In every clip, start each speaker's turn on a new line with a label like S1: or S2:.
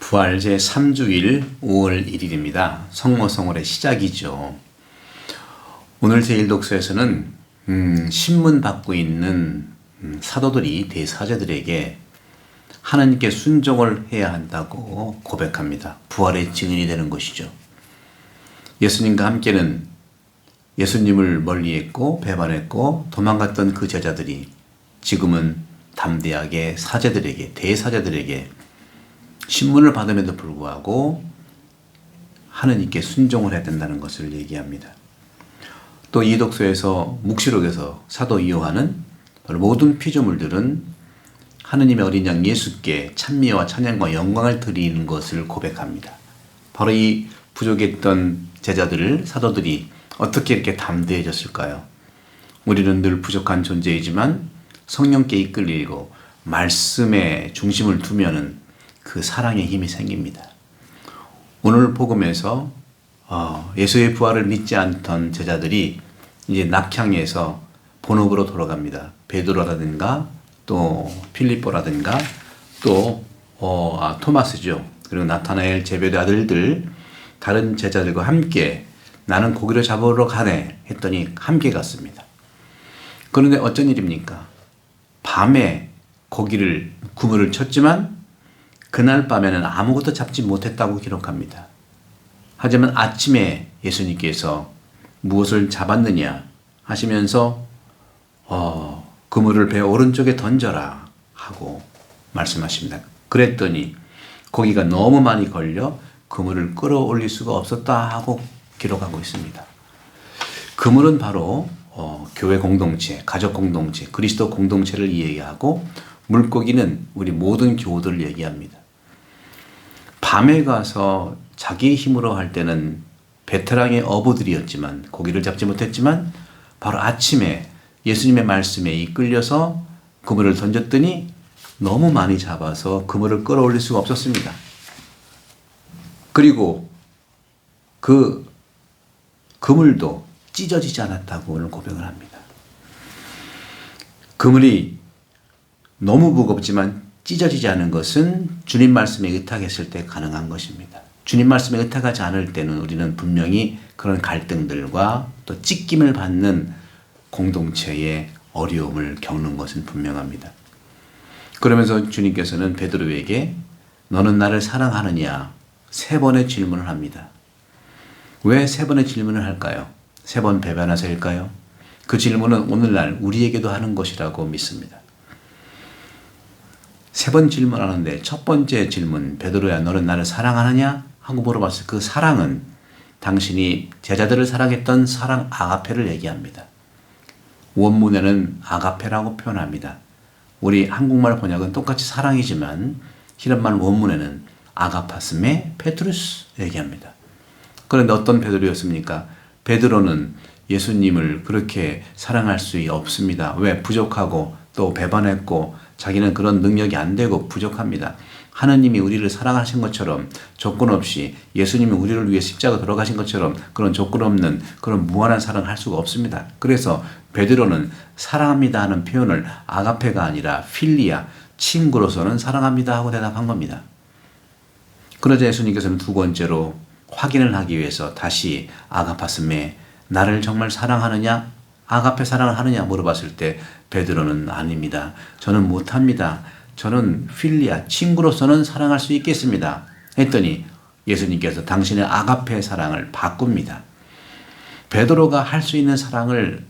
S1: 부활 제3주일 5월 1일입니다. 성모성월의 시작이죠. 오늘 제1독서에서는 신문 받고 있는 사도들이 대사제들에게 하나님께 순종을 해야 한다고 고백합니다. 부활의 증인이 되는 것이죠. 예수님과 함께는 예수님을 멀리했고 배반했고 도망갔던 그 제자들이 지금은 담대하게 사제들에게, 대사제들에게 신문을 받음에도 불구하고 하느님께 순종을 해야 된다는 것을 얘기합니다. 또 이 독서에서 묵시록에서 사도 요한은 모든 피조물들은 하느님의 어린 양 예수께 찬미와 찬양과 영광을 드리는 것을 고백합니다. 바로 이 부족했던 제자들을 사도들이 어떻게 이렇게 담대해졌을까요? 우리는 늘 부족한 존재이지만 성령께 이끌리고 말씀에 중심을 두면은 그 사랑의 힘이 생깁니다. 오늘 복음에서 예수의 부활을 믿지 않던 제자들이 이제 낙향에서 본업으로 돌아갑니다. 베드로라든가 또 필립보라든가 또 토마스죠. 그리고 나타나엘 제베데 아들들 다른 제자들과 함께 나는 고기를 잡으러 가네 했더니 함께 갔습니다. 그런데 어쩐 일입니까? 밤에 그물을 쳤지만 그날 밤에는 아무것도 잡지 못했다고 기록합니다. 하지만 아침에 예수님께서 무엇을 잡았느냐 하시면서 그물을 배 오른쪽에 던져라 하고 말씀하십니다. 그랬더니 고기가 너무 많이 걸려 그물을 끌어올릴 수가 없었다 하고 기록하고 있습니다. 그물은 바로 교회 공동체, 가족 공동체, 그리스도 공동체를 이야기하고 물고기는 우리 모든 교우들을 얘기합니다. 밤에 가서 자기 힘으로 할 때는 베테랑의 어부들이었지만 고기를 잡지 못했지만 바로 아침에 예수님의 말씀에 이끌려서 그물을 던졌더니 너무 많이 잡아서 그물을 끌어올릴 수가 없었습니다. 그리고 그 그물도 찢어지지 않았다고 오늘 고백을 합니다. 그물이 너무 무겁지만 찢어지지 않은 것은 주님 말씀에 의탁했을 때 가능한 것입니다. 주님 말씀에 의탁하지 않을 때는 우리는 분명히 그런 갈등들과 또 찢김을 받는 공동체의 어려움을 겪는 것은 분명합니다. 그러면서 주님께서는 베드로에게 너는 나를 사랑하느냐 3번의 질문을 합니다. 왜 3번의 질문을 할까요? 3번 배반하세일까요? 그 질문은 오늘날 우리에게도 하는 것이라고 믿습니다. 3번 질문하는데 첫 번째 질문, 베드로야 너는 나를 사랑하느냐? 하고 물어봤을 그 사랑은 당신이 제자들을 사랑했던 사랑 아가페를 얘기합니다. 원문에는 아가페라고 표현합니다. 우리 한국말 번역은 똑같이 사랑이지만 히랍말 원문에는 아가파스메 페트루스 얘기합니다. 그런데 어떤 베드로였습니까? 베드로는 예수님을 그렇게 사랑할 수 없습니다. 왜? 부족하고 또 배반했고 자기는 그런 능력이 안 되고 부족합니다. 하느님이 우리를 사랑하신 것처럼 조건 없이 예수님이 우리를 위해 십자가 돌아가신 것처럼 그런 조건 없는 그런 무한한 사랑을 할 수가 없습니다. 그래서 베드로는 사랑합니다 하는 표현을 아가페가 아니라 필리아, 친구로서는 사랑합니다 하고 대답한 겁니다. 그러자 예수님께서는 두 번째로 확인을 하기 위해서 다시 아가파스메 나를 정말 사랑하느냐? 아가페 사랑을 하느냐 물어봤을 때 베드로는 아닙니다. 저는 못합니다. 저는 필리아, 친구로서는 사랑할 수 있겠습니다. 했더니 예수님께서 당신의 아가페 사랑을 바꿉니다. 베드로가 할 수 있는 사랑을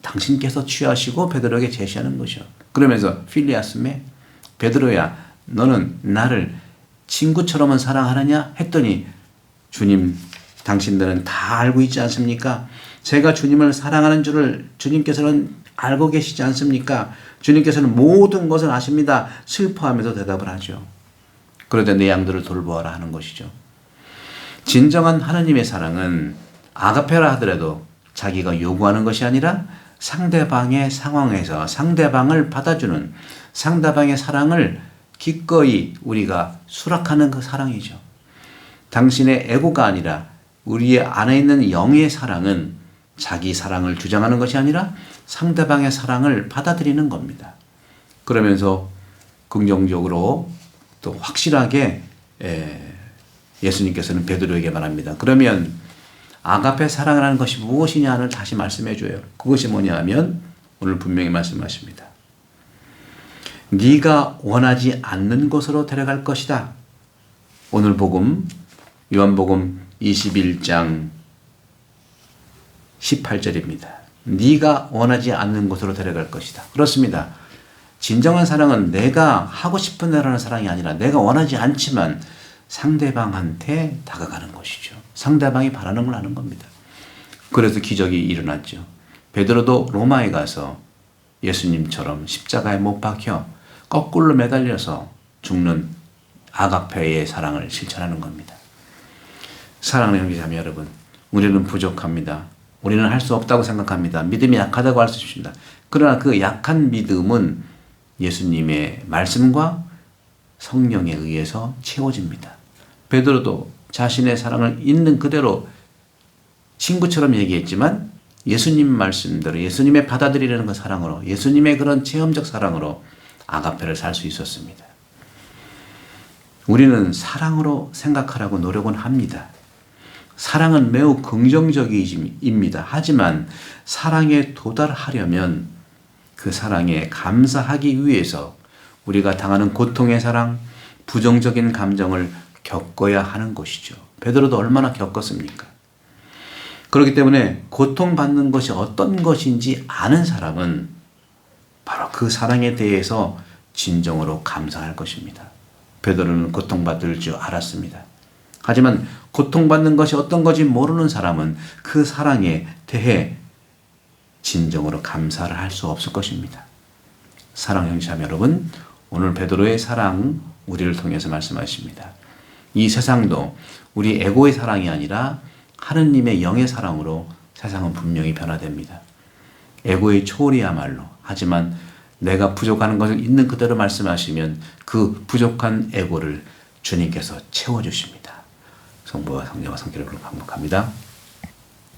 S1: 당신께서 취하시고 베드로에게 제시하는 거죠. 그러면서 필리아스메 베드로야 너는 나를 친구처럼은 사랑하느냐? 했더니 주님 당신들은 다 알고 있지 않습니까? 제가 주님을 사랑하는 줄을 주님께서는 알고 계시지 않습니까? 주님께서는 모든 것을 아십니다. 슬퍼하면서 대답을 하죠. 그러자 내 양들을 돌보아라 하는 것이죠. 진정한 하나님의 사랑은 아가페라 하더라도 자기가 요구하는 것이 아니라 상대방의 상황에서 상대방을 받아주는 상대방의 사랑을 기꺼이 우리가 수락하는 그 사랑이죠. 당신의 에고가 아니라 우리의 안에 있는 영의 사랑은 자기 사랑을 주장하는 것이 아니라 상대방의 사랑을 받아들이는 겁니다. 그러면서 긍정적으로 또 확실하게 예수님께서는 베드로에게 말합니다. 그러면 아가페 사랑이라는 것이 무엇이냐를 다시 말씀해 줘요. 그것이 뭐냐 하면 오늘 분명히 말씀하십니다. 네가 원하지 않는 곳으로 데려갈 것이다. 오늘 복음 요한복음 21장 18절입니다. 네가 원하지 않는 곳으로 데려갈 것이다. 그렇습니다. 진정한 사랑은 내가 하고 싶은 대로 하는 사랑이 아니라 내가 원하지 않지만 상대방한테 다가가는 것이죠. 상대방이 바라는 걸 하는 겁니다. 그래서 기적이 일어났죠. 베드로도 로마에 가서 예수님처럼 십자가에 못 박혀 거꾸로 매달려서 죽는 아가페의 사랑을 실천하는 겁니다. 사랑하는 형제자매 여러분, 우리는 부족합니다. 우리는 할 수 없다고 생각합니다. 믿음이 약하다고 할 수 있습니다. 그러나 그 약한 믿음은 예수님의 말씀과 성령에 의해서 채워집니다. 베드로도 자신의 사랑을 있는 그대로 친구처럼 얘기했지만 예수님 말씀대로 예수님의 받아들이려는 그 사랑으로 예수님의 그런 체험적 사랑으로 아가페를 살 수 있었습니다. 우리는 사랑으로 생각하라고 노력은 합니다. 사랑은 매우 긍정적입니다. 하지만 사랑에 도달하려면 그 사랑에 감사하기 위해서 우리가 당하는 고통의 사랑, 부정적인 감정을 겪어야 하는 것이죠. 베드로도 얼마나 겪었습니까? 그렇기 때문에 고통받는 것이 어떤 것인지 아는 사람은 바로 그 사랑에 대해서 진정으로 감사할 것입니다. 베드로는 고통받을 줄 알았습니다. 하지만 고통받는 것이 어떤 것인지 모르는 사람은 그 사랑에 대해 진정으로 감사를 할 수 없을 것입니다. 사랑 형제자매 여러분, 오늘 베드로의 사랑 우리를 통해서 말씀하십니다. 이 세상도 우리 에고의 사랑이 아니라 하느님의 영의 사랑으로 세상은 분명히 변화됩니다. 에고의 초월이야말로, 하지만 내가 부족한 것을 있는 그대로 말씀하시면 그 부족한 에고를 주님께서 채워주십니다. 성부와 성자와 성령으로 반복합니다.